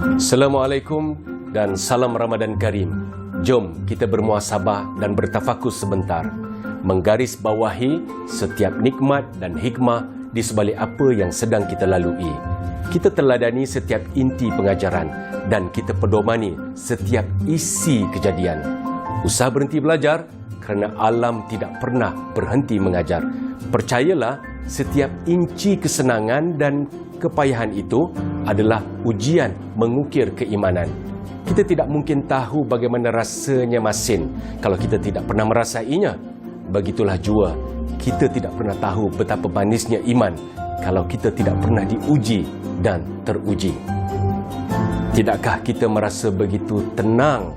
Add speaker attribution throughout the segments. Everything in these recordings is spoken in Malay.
Speaker 1: Assalamualaikum dan salam Ramadan Karim. Jom kita bermuhasabah dan bertafakus sebentar, menggaris bawahi setiap nikmat dan hikmah di sebalik apa yang sedang kita lalui. Kita teladani setiap inti pengajaran dan kita pedomani setiap isi kejadian. Usah berhenti belajar kerana alam tidak pernah berhenti mengajar. Percayalah, setiap inci kesenangan dan kepayahan itu adalah ujian mengukir keimanan. Kita tidak mungkin tahu bagaimana rasanya masin kalau kita tidak pernah merasainya. Begitulah jua, kita tidak pernah tahu betapa manisnya iman kalau kita tidak pernah diuji dan teruji. Tidakkah kita merasa begitu tenang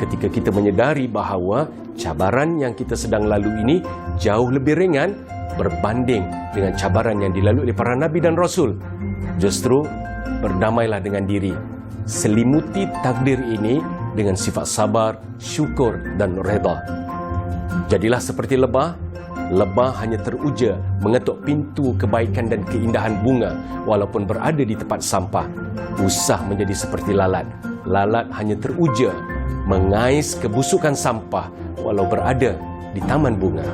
Speaker 1: ketika kita menyedari bahawa cabaran yang kita sedang lalui ini jauh lebih ringan berbanding dengan cabaran yang dilalui oleh para Nabi dan Rasul? Justru berdamailah dengan diri, selimuti takdir ini dengan sifat sabar, syukur dan redha. Jadilah seperti lebah. Lebah hanya teruja mengetuk pintu kebaikan dan keindahan bunga walaupun berada di tempat sampah. Usah menjadi seperti lalat. Lalat hanya teruja mengais kebusukan sampah walau berada di taman bunga.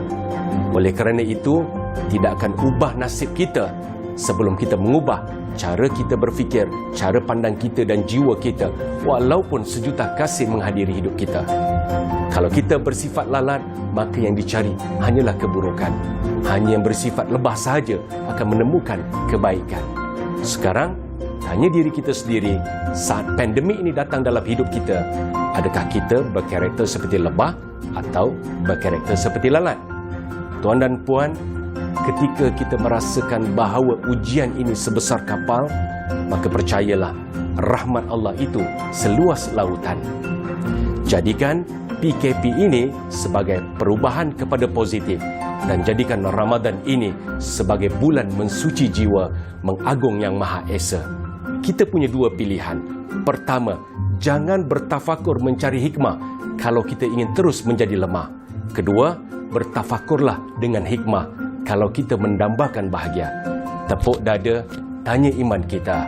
Speaker 1: Oleh kerana itu, tidak akan ubah nasib kita sebelum kita mengubah cara kita berfikir, cara pandang kita dan jiwa kita, walaupun sejuta kasih menghadiri hidup kita. Kalau kita bersifat lalat, maka yang dicari hanyalah keburukan. Hanya yang bersifat lebah sahaja akan menemukan kebaikan. Sekarang, tanya diri kita sendiri, saat pandemik ini datang dalam hidup kita, adakah kita berkarakter seperti lebah atau berkarakter seperti lalat? Tuan dan puan, ketika kita merasakan bahawa ujian ini sebesar kapal, maka percayalah, rahmat Allah itu seluas lautan. Jadikan PKP ini sebagai perubahan kepada positif dan jadikan Ramadan ini sebagai bulan mensuci jiwa, mengagung Yang Maha Esa. Kita punya dua pilihan. Pertama, jangan bertafakur mencari hikmah kalau kita ingin terus menjadi lemah. Kedua, bertafakurlah dengan hikmah kalau kita mendambakan bahagia. Tepuk dada, tanya iman kita.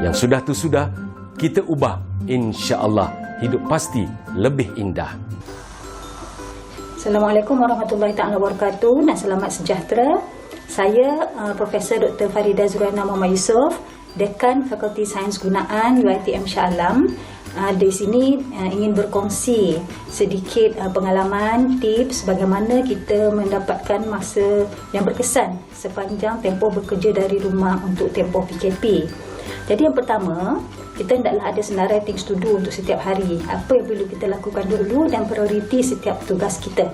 Speaker 1: Yang sudah tu sudah, kita ubah. Insya-Allah, hidup pasti lebih indah.
Speaker 2: Assalamualaikum warahmatullahi taala wabarakatuh dan selamat sejahtera. Saya Profesor Dr. Farida Zuraina Muhammad Yusof, Dekan Fakulti Sains Gunaan UiTM Shah Alam. Di sini ingin berkongsi sedikit pengalaman, tips bagaimana kita mendapatkan masa yang berkesan sepanjang tempoh bekerja dari rumah untuk tempoh PKP. Jadi yang pertama, kita hendaklah ada senarai things to do untuk setiap hari. Apa yang perlu kita lakukan dulu dan prioriti setiap tugas kita.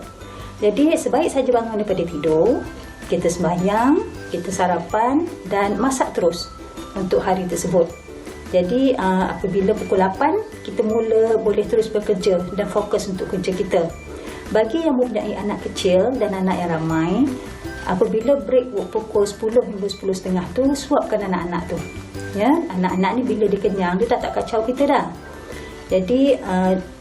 Speaker 2: Jadi sebaik saja bangun daripada tidur, kita sembahyang, kita sarapan dan masak terus untuk hari tersebut. Jadi apabila pukul 8, kita mula boleh terus bekerja dan fokus untuk kerja kita. Bagi yang mempunyai anak kecil dan anak yang ramai, apabila break pukul 10 hingga 10.30 tu, suapkan anak-anak tu. Ya, anak-anak ni bila dia kenyang, dia tak kacau kita dah. Jadi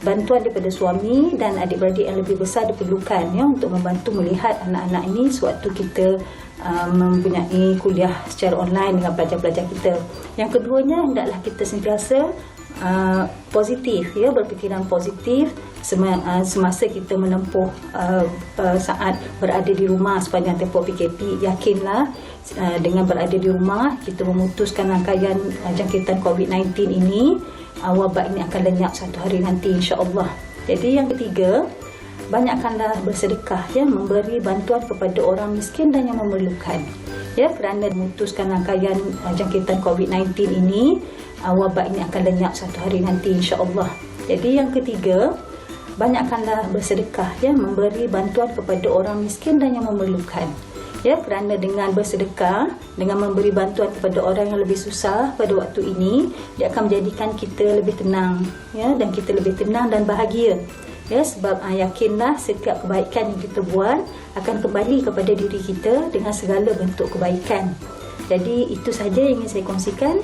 Speaker 2: bantuan daripada suami dan adik-beradik yang lebih besar diperlukan ya untuk membantu melihat anak-anak ini sewaktu kita mempunyai kuliah secara online dengan pelajar-pelajar kita. Yang keduanya, hendaklah kita sentiasa positif ya, berfikiran positif semasa kita menempuh saat berada di rumah sepanjang tempoh PKP. Yakinlah dengan berada di rumah kita memutuskan rangkaian jangkitan COVID-19 ini, wabak ini akan lenyap satu hari nanti insya-Allah. Jadi yang ketiga, banyakkanlah bersedekah ya, memberi bantuan kepada orang miskin dan yang memerlukan. Ya, kerana memutuskan rangkaian jangkitan COVID-19 ini, wabak ini akan lenyap satu hari nanti insya-Allah. Jadi yang ketiga, banyakkanlah bersedekah ya, memberi bantuan kepada orang miskin dan yang memerlukan. Ya, kerana dengan bersedekah, dengan memberi bantuan kepada orang yang lebih susah pada waktu ini, dia akan menjadikan kita lebih tenang ya, dan kita lebih tenang dan bahagia. Ya, sebab yakinlah setiap kebaikan yang kita buat akan kembali kepada diri kita dengan segala bentuk kebaikan. Jadi itu saja yang ingin saya kongsikan.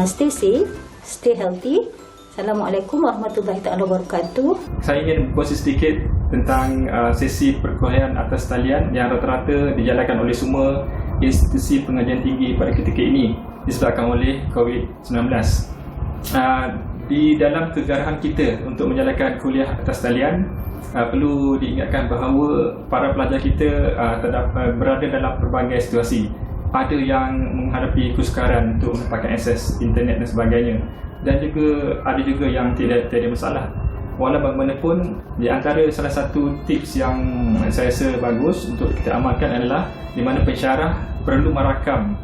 Speaker 2: Stay safe, stay healthy. Assalamualaikum warahmatullahi wabarakatuh.
Speaker 3: Saya ingin berkongsi sedikit tentang sesi perkongsian atas talian yang rata-rata dijalankan oleh semua institusi pengajian tinggi pada ketika ini disebabkan oleh COVID-19. Di dalam kegarahan kita untuk menjalankan kuliah atas talian, perlu diingatkan bahawa para pelajar kita berada dalam pelbagai situasi. Ada yang menghadapi kesukaran untuk mendapatkan akses internet dan sebagainya, dan juga ada juga yang tidak ada masalah. Walau bagaimanapun, di antara salah satu tips yang saya rasa bagus untuk kita amalkan adalah di mana pensyarah perlu merakam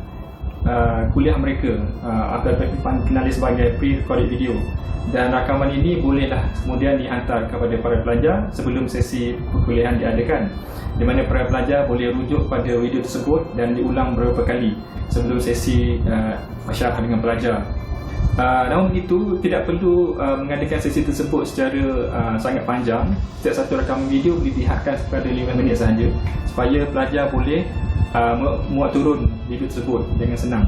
Speaker 3: kuliah mereka atau dikenali sebagai pre-recorded video, dan rakaman ini bolehlah kemudian dihantar kepada para pelajar sebelum sesi perkuliahan diadakan, di mana para pelajar boleh rujuk pada video tersebut dan diulang beberapa kali sebelum sesi masyarakat dengan pelajar. Namun begitu, tidak perlu mengadakan sesi tersebut secara sangat panjang. Setiap satu rakaman video boleh dilihatkan kepada 5 minit sahaja, supaya pelajar boleh muat turun video tersebut dengan senang.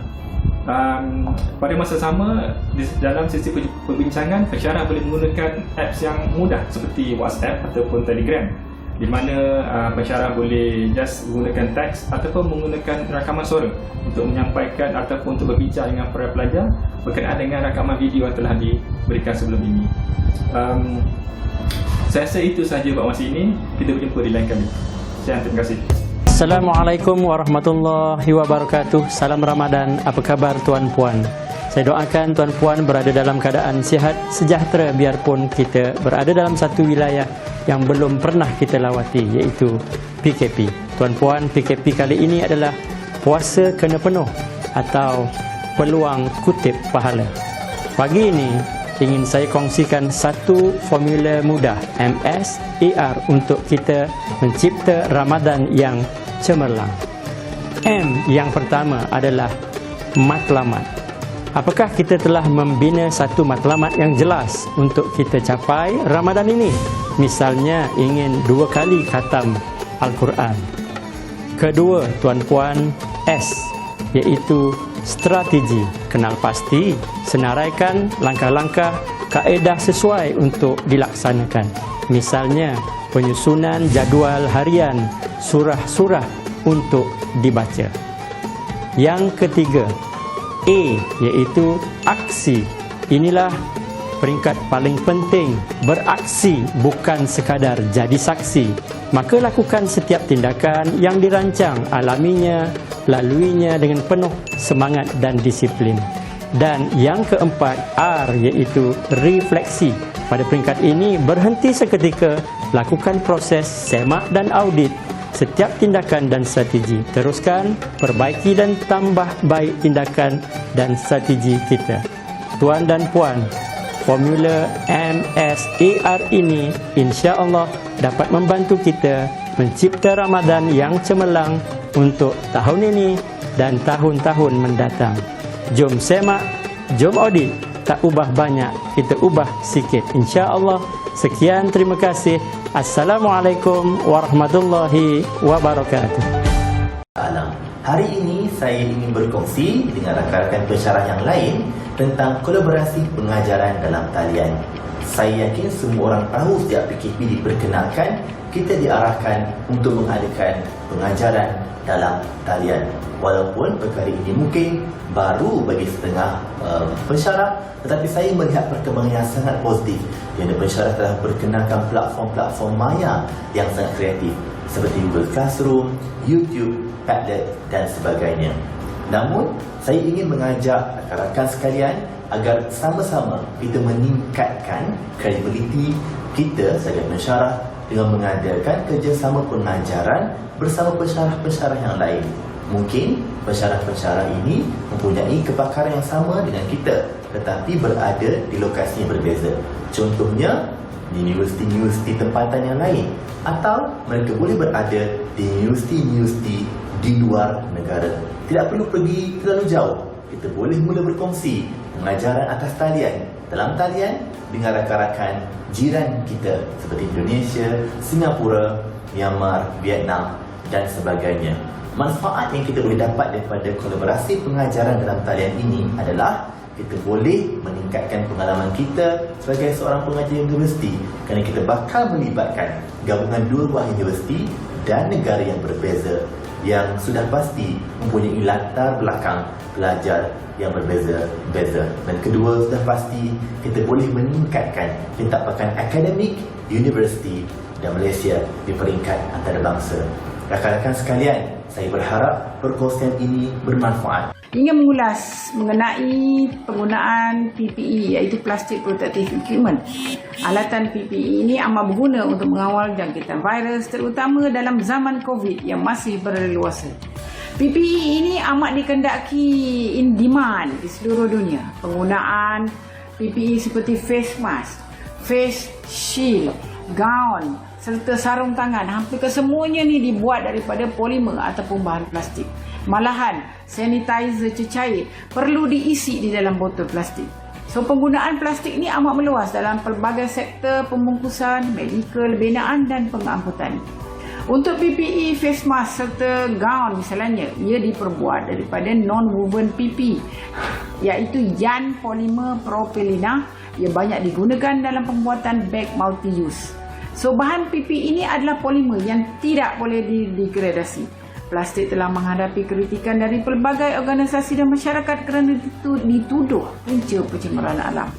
Speaker 3: Pada masa sama, dalam sesi perbincangan, pensyarah boleh menggunakan apps yang mudah seperti WhatsApp ataupun Telegram, di mana pensyarah boleh just menggunakan teks ataupun menggunakan rakaman suara untuk menyampaikan ataupun untuk berbincang dengan para pelajar berkenaan dengan rakaman video yang telah diberikan sebelum ini. Saya rasa itu sahaja buat masa ini. Kita berjumpa di lain kali. Terima kasih.
Speaker 4: Assalamualaikum warahmatullahi wabarakatuh. Salam Ramadan. Apa khabar tuan-puan? Saya doakan tuan-puan berada dalam keadaan sihat, sejahtera, biarpun kita berada dalam satu wilayah yang belum pernah kita lawati, iaitu PKP. Tuan-puan, PKP kali ini adalah puasa kena penuh atau peluang kutip pahala. Pagi ini ingin saya kongsikan satu formula mudah MSER untuk kita mencipta Ramadan yang cemerlang. M yang pertama adalah matlamat. Apakah kita telah membina satu matlamat yang jelas untuk kita capai Ramadan ini? Misalnya ingin 2 kali khatam Al-Quran. Kedua, tuan-puan, S, iaitu strategi. Kenal pasti, senaraikan langkah-langkah kaedah sesuai untuk dilaksanakan. Misalnya, penyusunan jadual harian, surah-surah untuk dibaca. Yang ketiga, A, iaitu aksi. Inilah peringkat paling penting, beraksi bukan sekadar jadi saksi. Maka lakukan setiap tindakan yang dirancang, alaminya, laluinya dengan penuh semangat dan disiplin. Dan yang keempat, R, iaitu refleksi. Pada peringkat ini, berhenti seketika, lakukan proses semak dan audit setiap tindakan dan strategi. Teruskan, perbaiki dan tambah baik tindakan dan strategi kita. Tuan dan puan, formula MSER ini insya-Allah dapat membantu kita mencipta Ramadan yang cemerlang untuk tahun ini dan tahun-tahun mendatang. Jom semak, jom audit. Tak ubah banyak, kita ubah sikit, insya-Allah. Sekian, terima kasih. Assalamualaikum warahmatullahi wabarakatuh.
Speaker 5: Hari ini saya ingin berkongsi dengan rakan-rakan pensyarah yang lain tentang kolaborasi pengajaran dalam talian. Saya yakin semua orang tahu sejak PKP diperkenalkan, kita diarahkan untuk mengadakan pengajaran dalam talian. Walaupun perkara ini mungkin baru bagi setengah pensyarah, tetapi saya melihat perkembangan yang sangat positif, di mana pensyarah telah berkenalkan platform-platform maya yang sangat kreatif seperti Google Classroom, YouTube, Padlet dan sebagainya. Namun, saya ingin mengajak rakan-rakan sekalian agar sama-sama kita meningkatkan kredibiliti kita sebagai pensyarah dengan mengadakan kerjasama pengajaran bersama pensyarah-pensyarah yang lain. Mungkin pensyarah-pensyarah ini mempunyai kepakaran yang sama dengan kita, tetapi berada di lokasi yang berbeza. Contohnya, di universiti-universiti tempatan yang lain, atau mereka boleh berada di universiti-universiti di luar negara. Tidak perlu pergi terlalu jauh. Kita boleh mula berkongsi pengajaran atas talian, dalam talian dengan rakan-rakan jiran kita seperti Indonesia, Singapura, Myanmar, Vietnam dan sebagainya. Manfaat yang kita boleh dapat daripada kolaborasi pengajaran dalam talian ini adalah kita boleh meningkatkan pengalaman kita sebagai seorang pengajar universiti, kerana kita bakal melibatkan gabungan 2 buah universiti dan negara yang berbeza. yang sudah pasti mempunyai latar belakang pelajar yang berbeza-beza. Dan kedua, sudah pasti kita boleh meningkatkan pentapakan akademik universiti dan Malaysia di peringkat antarabangsa. Rakan-rakan sekalian, saya berharap perkongsian ini bermanfaat.
Speaker 6: Ingin mengulas mengenai penggunaan PPE, iaitu Plastic Protective Equipment. Alatan PPE ini amat berguna untuk mengawal jangkitan virus, terutama dalam zaman COVID yang masih berleluasa. PPE ini amat dikendaki in demand di seluruh dunia. Penggunaan PPE seperti face mask, face shield, gown serta sarung tangan, hampir kesemuanya ni dibuat daripada polimer ataupun bahan plastik. Malahan sanitizer cecair perlu diisi di dalam botol plastik. So penggunaan plastik ni amat meluas dalam pelbagai sektor pembungkusan, medikal, binaan dan pengangkutan. Untuk PPE, face mask serta gown misalnya, ia diperbuat daripada non-woven PP, iaitu yarn polimer propylena. Ia banyak digunakan dalam pembuatan beg multi-use. So bahan PPE ini adalah polimer yang tidak boleh didegradasi. Plastik telah menghadapi kritikan dari pelbagai organisasi dan masyarakat kerana dituduh punca pencemaran alam.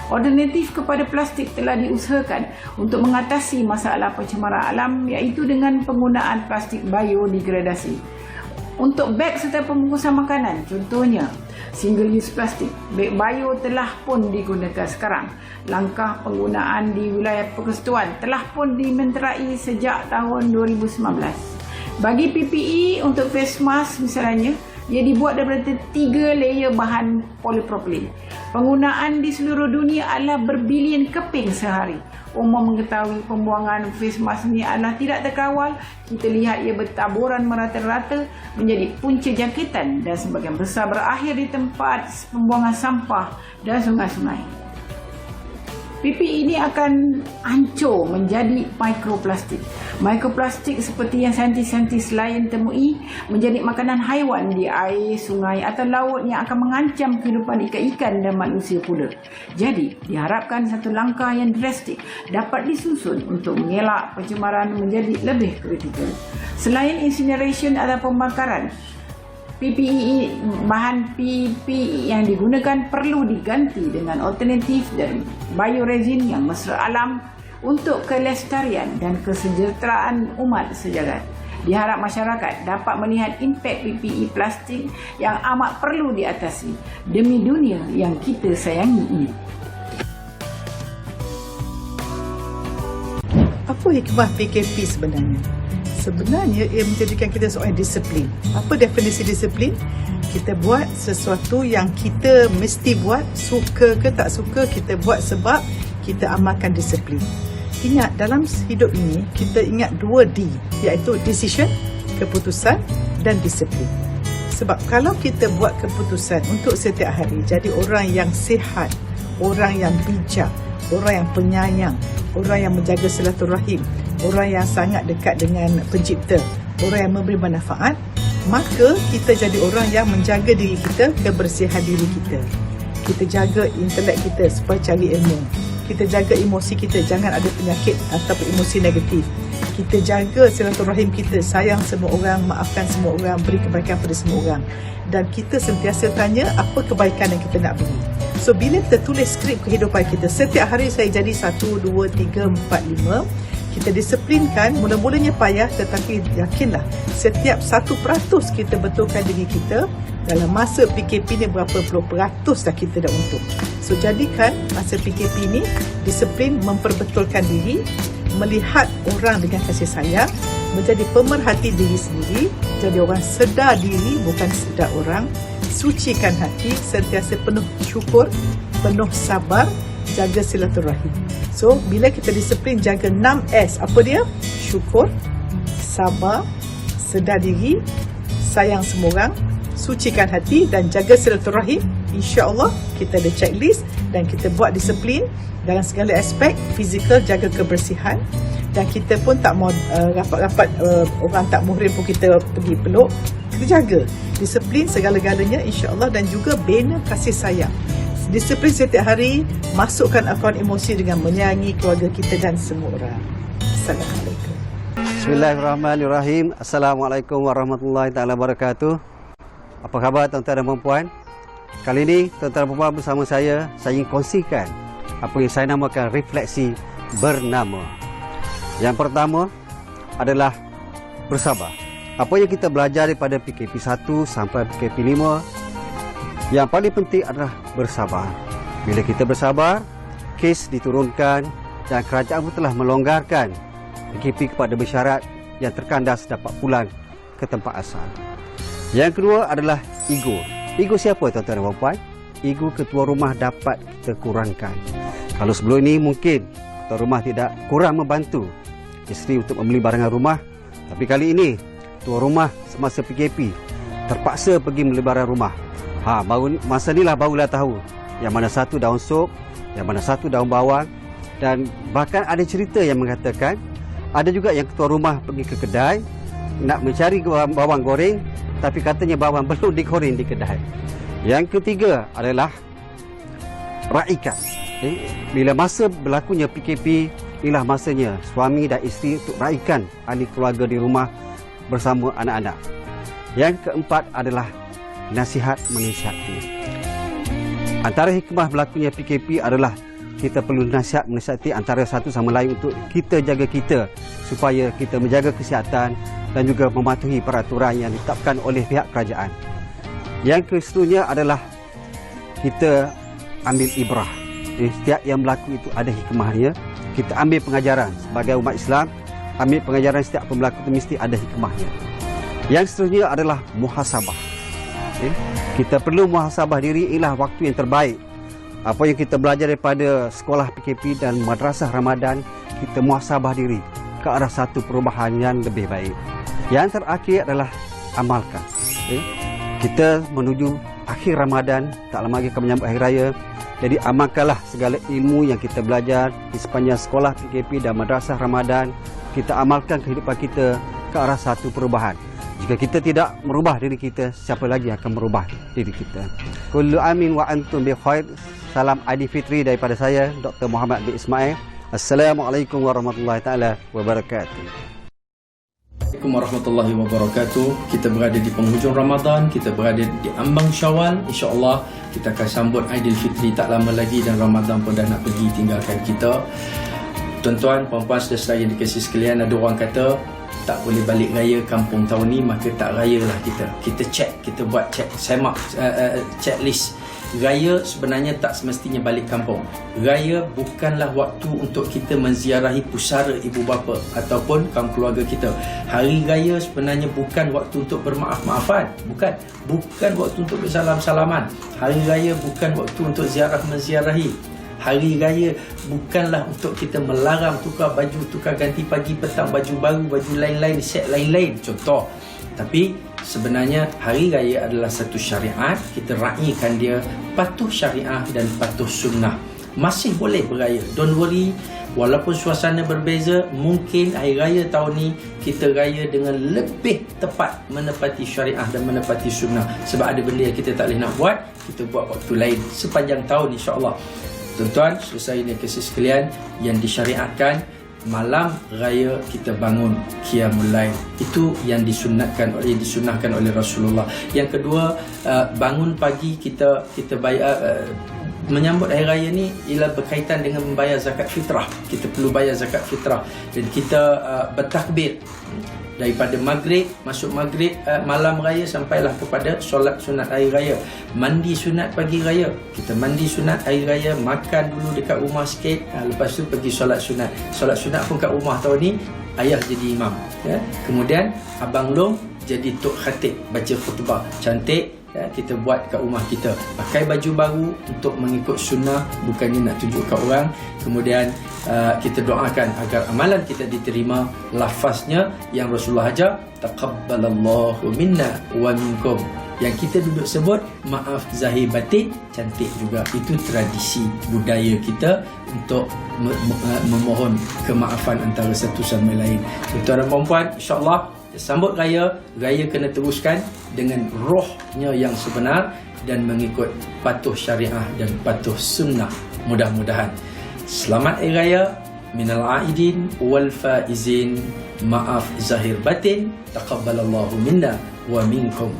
Speaker 6: Alternatif kepada plastik telah diusahakan untuk mengatasi masalah pencemaran alam, iaitu dengan penggunaan plastik biodegradasi. Untuk beg serta pembungkusan makanan, contohnya single use plastik, beg bio telah pun digunakan sekarang. Langkah penggunaan di wilayah persekutuan telah pun dimenterai sejak tahun 2019. Bagi PPE untuk face mask misalnya, ia dibuat daripada 3 layer bahan polipropilin. Penggunaan di seluruh dunia adalah berbilion keping sehari. Umum mengetahui pembuangan face mask ini adalah tidak terkawal. Kita lihat ia bertaburan merata-rata menjadi punca jangkitan dan sebagian besar berakhir di tempat pembuangan sampah dan sungai-sungai. PPE ini akan hancur menjadi mikroplastik. Mikroplastik seperti yang saintis-saintis lain temui menjadi makanan haiwan di air, sungai atau laut yang akan mengancam kehidupan ikan-ikan dan manusia pula. Jadi, diharapkan satu langkah yang drastik dapat disusun untuk mengelak pencemaran menjadi lebih kritikal. Selain incineration atau pembakaran, PPE, bahan PPE yang digunakan perlu diganti dengan alternatif dan bioresin yang mesra alam untuk kelestarian dan kesejahteraan umat sejagat. Diharap masyarakat dapat melihat impak PPE plastik yang amat perlu diatasi demi dunia yang kita sayangi ini.
Speaker 7: Apa hikmah PKP sebenarnya? Sebenarnya ia menjadikan kita seorang disiplin. Apa definisi disiplin? Kita buat sesuatu yang kita mesti buat, suka ke tak suka kita buat sebab kita amalkan disiplin. Ingat, dalam hidup ini kita ingat 2D, iaitu decision, keputusan dan disiplin. Sebab kalau kita buat keputusan untuk setiap hari jadi orang yang sihat, orang yang bijak, orang yang penyayang, orang yang menjaga silaturahim, orang yang sangat dekat dengan pencipta, orang yang memberi manfaat, maka kita jadi orang yang menjaga diri kita, kebersihan diri kita. Kita jaga intelek kita supaya cari ilmu. Kita jaga emosi kita, jangan ada penyakit ataupun emosi negatif. Kita jaga silaturahim kita, sayang semua orang, maafkan semua orang, beri kebaikan pada semua orang. Dan kita sentiasa tanya apa kebaikan yang kita nak beri. So bila kita tulis skrip kehidupan kita, setiap hari saya jadi 1, 2, 3, 4, 5. Kita disiplinkan, mula-mulanya payah, tetapi yakinlah setiap 1% kita betulkan diri kita, dalam masa PKP ni berapa puluh peratus dah kita dah untung. So jadikan masa PKP ni disiplin memperbetulkan diri, melihat orang dengan kasih sayang, menjadi pemerhati diri sendiri, jadi orang sedar diri bukan sedar orang, sucikan hati, sentiasa penuh syukur, penuh sabar, jaga silaturahim. So bila kita disiplin jaga 6S, apa dia? Syukur, sabar, sedar diri, sayang semua orang, sucikan hati dan jaga silaturahim. InsyaAllah kita ada checklist dan kita buat disiplin dalam segala aspek. Fizikal, jaga kebersihan, dan kita pun tak mau rapat-rapat orang tak muhrim pun kita pergi peluk. Kita jaga disiplin segala-galanya insyaAllah, dan juga bina kasih sayang. Disiplin setiap hari, masukkan akaun emosi dengan menyayangi keluarga kita dan semua orang. Assalamualaikum.
Speaker 8: Bismillahirrahmanirrahim. Assalamualaikum warahmatullahi taala wabarakatuh. Apa khabar tuan-tuan dan puan-puan? Kali ini tuan-tuan dan puan-puan bersama saya ingin kongsikan apa yang saya namakan refleksi bernama. Yang pertama adalah bersabar. Apa yang kita belajar daripada PKP 1 sampai PKP 5, yang paling penting adalah bersabar. Bila kita bersabar, kes diturunkan dan kerajaan pun telah melonggarkan PKP kepada bersyarat yang terkandas dapat pulang ke tempat asal. Yang kedua adalah ego. Ego siapa tuan-tuan dan puan-puan? Ego ketua rumah dapat kita kurangkan. Kalau sebelum ini mungkin ketua rumah tidak kurang membantu isteri untuk membeli barangan rumah, tapi kali ini ketua rumah semasa PKP terpaksa pergi membeli barang rumah. Masa inilah barulah tahu yang mana satu daun sop, yang mana satu daun bawang, dan bahkan ada cerita yang mengatakan ada juga yang ketua rumah pergi ke kedai nak mencari bawang goreng, tapi katanya bawang belum digoreng di kedai. Yang ketiga adalah raikan. Bila masa berlakunya PKP, inilah masanya suami dan isteri untuk raikan ahli keluarga di rumah bersama anak-anak. Yang keempat adalah nasihat menasihati. Antara hikmah berlakunya PKP adalah kita perlu nasihat menasihati antara satu sama lain untuk kita jaga kita, supaya kita menjaga kesihatan dan juga mematuhi peraturan yang ditetapkan oleh pihak kerajaan. Yang keseterusnya adalah kita ambil ibrah. Setiap yang berlaku itu ada hikmahnya. Kita ambil pengajaran sebagai umat Islam. Ambil pengajaran setiap pembelaku itu mesti ada hikmahnya. Yang seterusnya adalah muhasabah. Kita perlu muhasabah diri. Inilah waktu yang terbaik. Apa yang kita belajar daripada sekolah PKP dan madrasah Ramadan, kita muhasabah diri ke arah satu perubahan yang lebih baik. Yang terakhir adalah amalkan. Kita menuju akhir Ramadan, tak lama lagi akan menyambut Hari Raya. Jadi amalkanlah segala ilmu yang kita belajar di sepanjang sekolah PKP dan madrasah Ramadan. Kita amalkan kehidupan kita ke arah satu perubahan. Jika kita tidak merubah diri kita, siapa lagi akan merubah diri kita? Kullu amin wa antum bi khair. Salam Aidilfitri daripada saya, Dr. Muhammad bin Ismail. Assalamualaikum warahmatullahi taala wabarakatuh.
Speaker 9: Assalamualaikum warahmatullahi wabarakatuh. Kita berada di penghujung Ramadan, kita berada di ambang Syawal. InsyaAllah kita akan sambut Aidilfitri tak lama lagi dan Ramadan pun dah nak pergi tinggalkan kita. Tuan-tuan, puan-puan, saudara-saudara yang dikasihi sekalian, ada orang kata tak boleh balik raya kampung tahun ni, maka tak raya lah kita. Kita check, kita buat check, semak checklist. Raya sebenarnya tak semestinya balik kampung. Raya bukanlah waktu untuk kita menziarahi pusara ibu bapa ataupun kaum keluarga kita. Hari raya sebenarnya bukan waktu untuk bermaaf-maafan. Bukan waktu untuk bersalam-salaman. Hari raya bukan waktu untuk ziarah menziarahi. Hari raya bukanlah untuk kita melarang tukar baju, tukar ganti pagi petang, baju baru, baju lain-lain, set lain-lain, contoh. Tapi sebenarnya hari raya adalah satu syariat. Kita raikan dia, patuh syariah dan patuh sunnah. Masih boleh beraya, don't worry. Walaupun suasana berbeza, mungkin hari raya tahun ni kita raya dengan lebih tepat menepati syariah dan menepati sunnah. Sebab ada benda yang kita tak boleh nak buat, kita buat waktu lain sepanjang tahun, insya-Allah. Tuan-tuan, selesai ini kasih sekalian, yang disyariatkan malam raya kita bangun qiyamul lail. Itu yang disunahkan oleh Rasulullah. Yang kedua, bangun pagi kita bayar, menyambut hari raya ni ialah berkaitan dengan membayar zakat fitrah. Kita perlu bayar zakat fitrah dan kita bertakbir daripada maghrib, masuk maghrib malam raya sampailah kepada solat sunat hari raya. Mandi sunat pagi raya, kita mandi sunat hari raya, makan dulu dekat rumah sikit, lepas tu pergi solat sunat. Solat sunat pun kat rumah tahun ni ayah jadi imam, ya. Kemudian abang long jadi tok khatib, baca khutbah cantik, ya, kita buat kat rumah kita. Pakai baju baru untuk mengikut sunnah, bukannya nak tunjuk kat orang. Kemudian kita doakan agar amalan kita diterima. Lafaznya yang Rasulullah ajar, taqabbalallahu minna wa minkum. Yang kita duduk sebut maaf zahir batin, cantik juga. Itu tradisi budaya kita untuk memohon kemaafan antara satu sama lain. Tuan-tuan dan puan-puan, insya-Allah sambut raya kena teruskan dengan rohnya yang sebenar dan mengikut patuh syariah dan patuh sunnah. Mudah-mudahan selamat Hari Raya, minal aidin wal faizin. Maaf zahir batin, taqabbalallahu minna wa minkum.